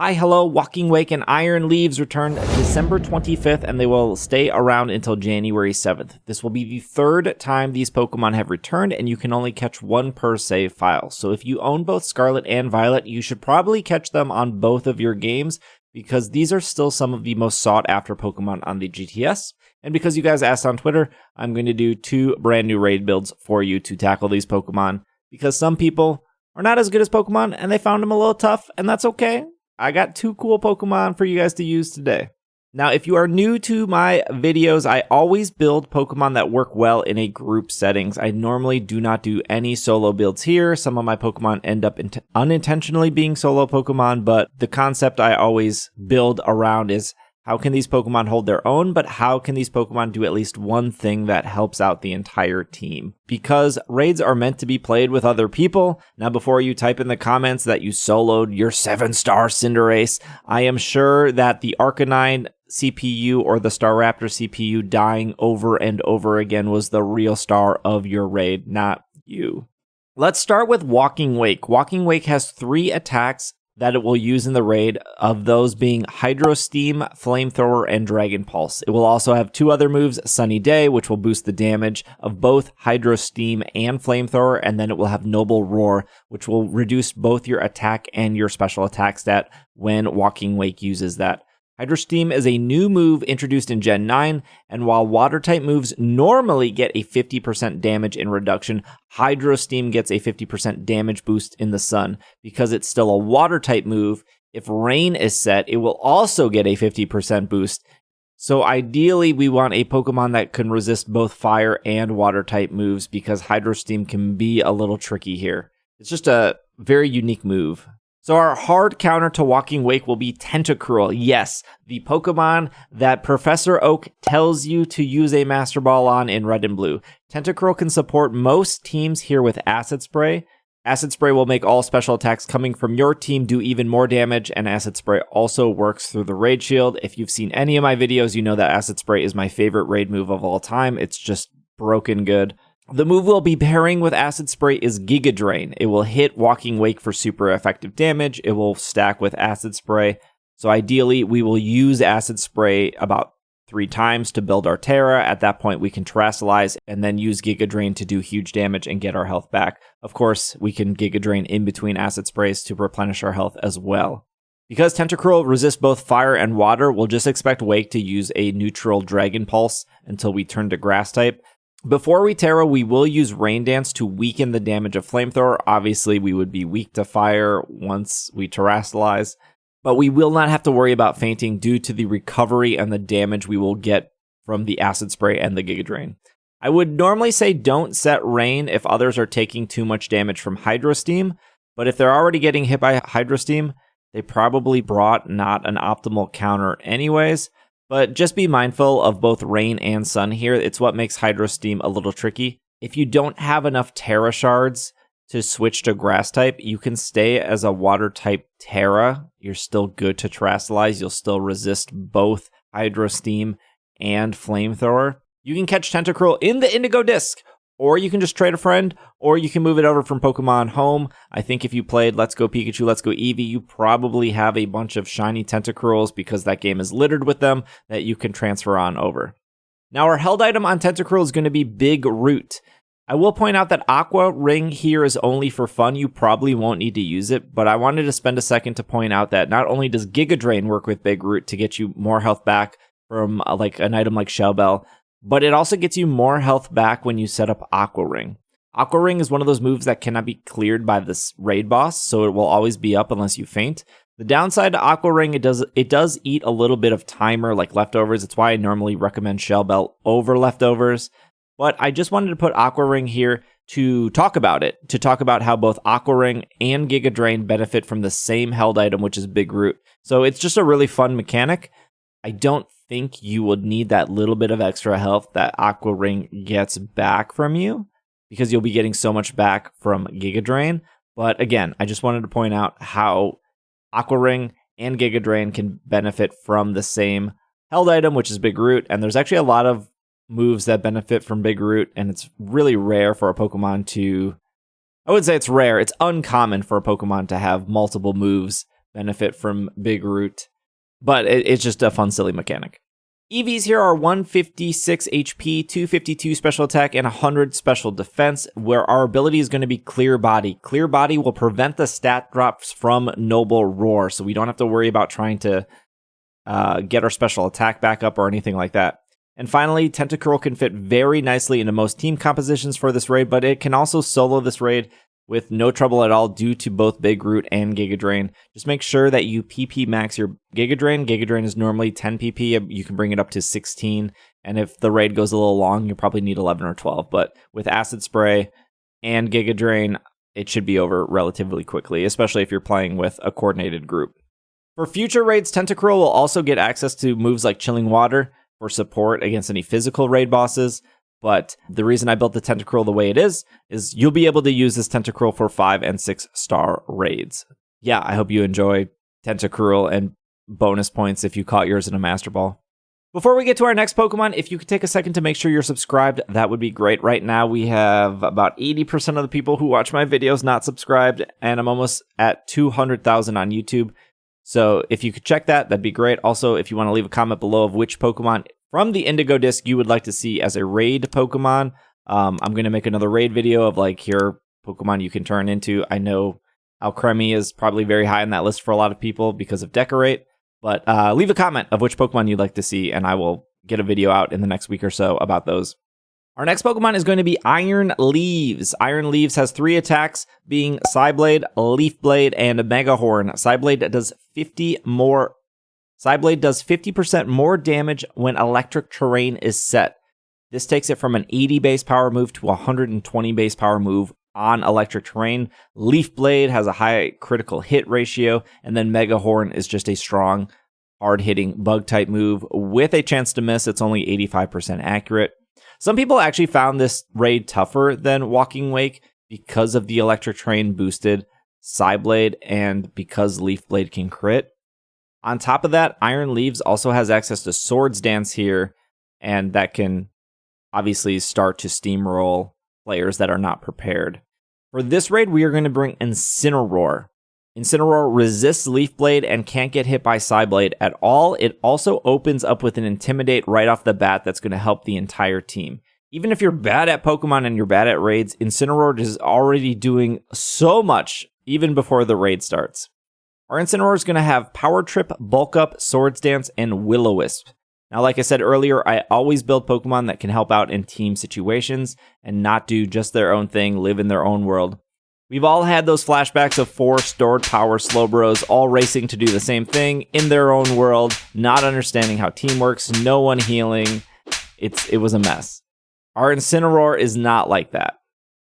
Hi, hello, Walking Wake and Iron Leaves return December 25th, and they will stay around until January 7th. This will be the third time these Pokemon have returned, and you can only catch one per save file. So if you own both Scarlet and Violet, you should probably catch them on both of your games, because these are still some of the most sought-after Pokemon on the GTS. And because you guys asked on Twitter, I'm going to do 2 brand new raid builds for you to tackle these Pokemon, because some people are not as good as Pokemon, and they found them a little tough, and that's okay. I got 2 cool Pokemon for you guys to use today. Now, if you are new to my videos, I always build Pokemon that work well in a group settings. I normally do not do any solo builds here. Some of my Pokemon end up unintentionally being solo Pokemon, but the concept I always build around is how can these Pokemon hold their own, but how can these Pokemon do at least one thing that helps out the entire team? Because raids are meant to be played with other people. Now, before you type in the comments that you soloed your 7-star Cinderace, I am sure that the Arcanine CPU or the Staraptor CPU dying over and over again was the real star of your raid, not you. Let's start with Walking Wake. Walking Wake has 3 attacks that it will use in the raid, of those being Hydro Steam, Flamethrower, and Dragon Pulse. It will also have 2 other moves, Sunny Day, which will boost the damage of both Hydro Steam and Flamethrower, and then it will have Noble Roar, which will reduce both your attack and your special attack stat when Walking Wake uses that. Hydro Steam is a new move introduced in Gen 9, and while Water-type moves normally get a 50% damage in reduction, Hydro Steam gets a 50% damage boost in the Sun. Because it's still a Water-type move, if Rain is set, it will also get a 50% boost. So ideally, we want a Pokemon that can resist both Fire and Water-type moves, because Hydro Steam can be a little tricky here. It's just a very unique move. So our hard counter to Walking Wake will be Tentacruel. Yes, the Pokemon that Professor Oak tells you to use a Master Ball on in Red and Blue. Tentacruel can support most teams here with Acid Spray. Acid Spray will make all special attacks coming from your team do even more damage, and Acid Spray also works through the Raid Shield. If you've seen any of my videos, you know that Acid Spray is my favorite raid move of all time. It's just broken good. The move we'll be pairing with Acid Spray is Giga Drain. It will hit Walking Wake for super effective damage. It will stack with Acid Spray. So ideally, we will use Acid Spray about 3 times to build our Tera. At that point, we can Terastallize and then use Giga Drain to do huge damage and get our health back. Of course, we can Giga Drain in between Acid Sprays to replenish our health as well. Because Tentacruel resists both fire and water, we'll just expect Wake to use a neutral Dragon Pulse until we turn to Grass type. Before we Tera, we will use Rain Dance to weaken the damage of Flamethrower. Obviously, we would be weak to fire once we Terastallize, but we will not have to worry about fainting due to the recovery and the damage we will get from the Acid Spray and the Giga Drain. I would normally say don't set Rain if others are taking too much damage from Hydro Steam, but if they're already getting hit by Hydro Steam, they probably brought not an optimal counter anyways. But just be mindful of both Rain and Sun here. It's what makes Hydro Steam a little tricky. If you don't have enough Tera Shards to switch to Grass type, you can stay as a Water type Tera. You're still good to Terastallize. You'll still resist both Hydro Steam and Flamethrower. You can catch Tentacruel in the Indigo Disk, or you can just trade a friend, or you can move it over from Pokemon Home. I think if you played Let's Go Pikachu, Let's Go Eevee, you probably have a bunch of shiny Tentacruels because that game is littered with them that you can transfer on over. Now our held item on Tentacruel is going to be Big Root. I will point out that Aqua Ring here is only for fun. You probably won't need to use it, but I wanted to spend a second to point out that not only does Giga Drain work with Big Root to get you more health back from like an item like Shell Bell, but it also gets you more health back when you set up Aqua Ring. Aqua Ring is one of those moves that cannot be cleared by this raid boss, so it will always be up unless you faint. The downside to Aqua Ring, it does eat a little bit of timer like leftovers. It's why I normally recommend Shell Bell over leftovers. But I just wanted to put Aqua Ring here to talk about it, to talk about how both Aqua Ring and Giga Drain benefit from the same held item, which is Big Root. So it's just a really fun mechanic. I don't think you would need that little bit of extra health that Aqua Ring gets back from you, because you'll be getting so much back from Giga Drain. But again, I just wanted to point out how Aqua Ring and Giga Drain can benefit from the same held item, which is Big Root. And there's actually a lot of moves that benefit from Big Root, and it's really rare for a Pokemon to... I would say it's rare. It's uncommon for a Pokemon to have multiple moves benefit from Big Root, but it's just a fun, silly mechanic. EVs here are 156 HP, 252 special attack, and 100 special defense, where our ability is going to be Clear Body. Clear Body will prevent the stat drops from Noble Roar, so we don't have to worry about trying to get our special attack back up or anything like that. And finally, Tentacruel can fit very nicely into most team compositions for this raid, but it can also solo this raid with no trouble at all due to both Big Root and Giga Drain. Just make sure that you PP max your Giga Drain. Giga Drain is normally 10 PP. You can bring it up to 16. And if the raid goes a little long, you probably need 11 or 12. But with Acid Spray and Giga Drain, it should be over relatively quickly, especially if you're playing with a coordinated group. For future raids, Tentacruel will also get access to moves like Chilling Water for support against any physical raid bosses. But the reason I built the Tentacruel the way it is you'll be able to use this Tentacruel for 5 and 6 star raids. Yeah, I hope you enjoy Tentacruel and bonus points if you caught yours in a Master Ball. Before we get to our next Pokemon, if you could take a second to make sure you're subscribed, that would be great. Right now, we have about 80% of the people who watch my videos not subscribed, and I'm almost at 200,000 on YouTube. So if you could check that, that'd be great. Also, if you want to leave a comment below of which Pokemon from the Indigo Disk you would like to see as a raid Pokemon. I'm going to make another raid video of like here Pokemon you can turn into. I know Alcremie is probably very high on that list for a lot of people because of Decorate. But leave a comment of which Pokemon you'd like to see, and I will get a video out in the next week or so about those. Our next Pokemon is going to be Iron Leaves. Iron Leaves has 3 attacks, being Psyblade, Leaf Blade, and Mega Horn. Psyblade does 50% more damage when electric terrain is set. This takes it from an 80 base power move to a 120 base power move on electric terrain. Leaf Blade has a high critical hit ratio, and then Mega Horn is just a strong, hard-hitting bug-type move with a chance to miss. It's only 85% accurate. Some people actually found this raid tougher than Walking Wake because of the electric terrain boosted Psyblade and because Leaf Blade can crit. On top of that, Iron Leaves also has access to Swords Dance here, and that can obviously start to steamroll players that are not prepared. For this raid, we are going to bring Incineroar. Incineroar resists Leaf Blade and can't get hit by Psyblade at all. It also opens up with an Intimidate right off the bat that's going to help the entire team. Even if you're bad at Pokemon and you're bad at raids, Incineroar is already doing so much even before the raid starts. Our Incineroar is going to have Power Trip, Bulk Up, Swords Dance, and Will-O-Wisp. Now, like I said earlier, I always build Pokemon that can help out in team situations and not do just their own thing, live in their own world. We've all had those flashbacks of 4 stored power Slowbros all racing to do the same thing in their own world, not understanding how team works, no one healing. It was a mess. Our Incineroar is not like that.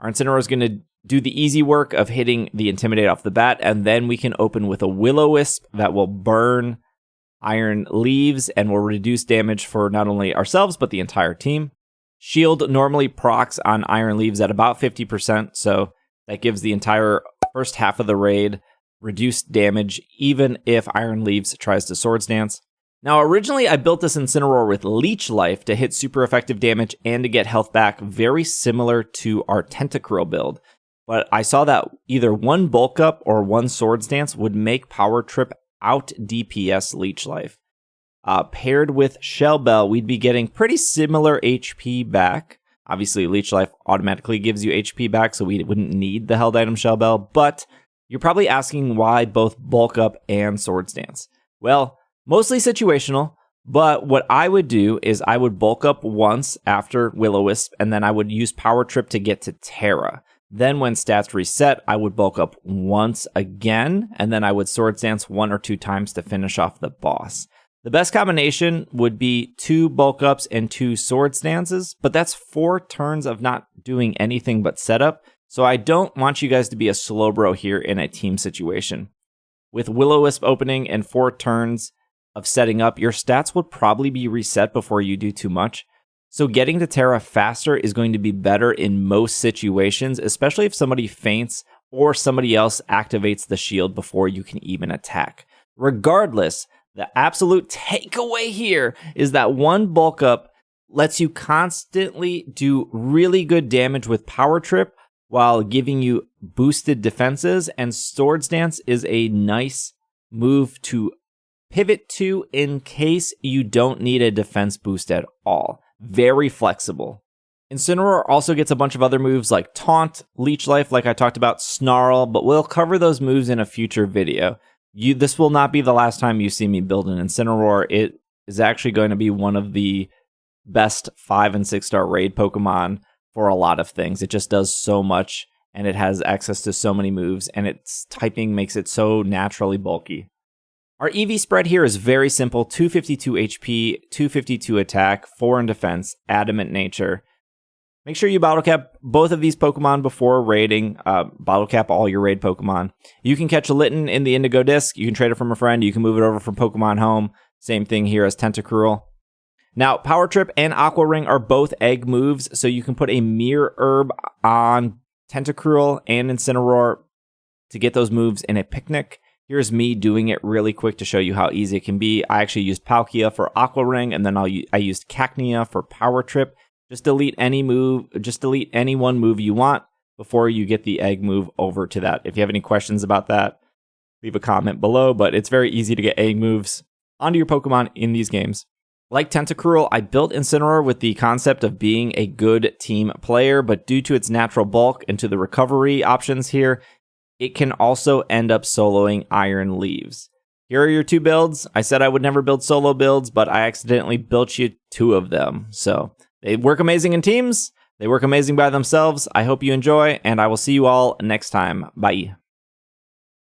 Our Incineroar is going to do the easy work of hitting the Intimidate off the bat, and then we can open with a Will-O-Wisp that will burn Iron Leaves and will reduce damage for not only ourselves, but the entire team. Shield normally procs on Iron Leaves at about 50%, so that gives the entire first half of the raid reduced damage, even if Iron Leaves tries to Swords Dance. Now, originally I built this Incineroar with Leech Life to hit super effective damage and to get health back, very similar to our Tentacruel build. But I saw that either one Bulk Up or one Swords Dance would make Power Trip out DPS Leech Life. Paired with Shell Bell, we'd be getting pretty similar HP back. Obviously, Leech Life automatically gives you HP back, so we wouldn't need the held item Shell Bell. But you're probably asking why both Bulk Up and Swords Dance. Well, mostly situational, but what I would do is I would Bulk Up once after Will-O-Wisp, and then I would use Power Trip to get to Tera. Then when stats reset, I would Bulk Up once again, and then I would Swords Dance 1 or 2 times to finish off the boss. The best combination would be 2 Bulk Ups and 2 Swords Dances, but that's 4 turns of not doing anything but setup, so I don't want you guys to be a Slowbro here in a team situation. With Will-O-Wisp opening and 4 turns of setting up, your stats would probably be reset before you do too much. So getting to Tera faster is going to be better in most situations, especially if somebody faints or somebody else activates the shield before you can even attack. Regardless, the absolute takeaway here is that one Bulk Up lets you constantly do really good damage with Power Trip while giving you boosted defenses, and Swords Dance is a nice move to pivot to in case you don't need a defense boost at all. Very flexible. Incineroar also gets a bunch of other moves like Taunt, Leech Life, like I talked about, Snarl, but we'll cover those moves in a future video. This will not be the last time you see me build an Incineroar. It is actually going to be one of the best 5 and 6 star raid Pokemon for a lot of things. It just does so much, and it has access to so many moves, and its typing makes it so naturally bulky. Our EV spread here is very simple: 252 HP, 252 attack, 4 in defense, adamant nature. Make sure you bottle cap both of these Pokemon before raiding. Bottle cap all your raid Pokemon. You can catch a Litten in the Indigo Disk. You can trade it from a friend. You can move it over from Pokemon Home. Same thing here as Tentacruel. Now, Power Trip and Aqua Ring are both egg moves, so you can put a Mirror Herb on Tentacruel and Incineroar to get those moves in a picnic. Here's me doing it really quick to show you how easy it can be. I actually used Palkia for Aqua Ring, and then I used Cacnea for Power Trip. Just delete any one move you want before you get the egg move over to that. If you have any questions about that, leave a comment below, but it's very easy to get egg moves onto your Pokemon in these games. Like Tentacruel, I built Incineroar with the concept of being a good team player, but due to its natural bulk and to the recovery options here, it can also end up soloing Iron Leaves. Here are your 2 builds. I said I would never build solo builds, but I accidentally built you 2 of them. So they work amazing in teams. They work amazing by themselves. I hope you enjoy, and I will see you all next time. Bye.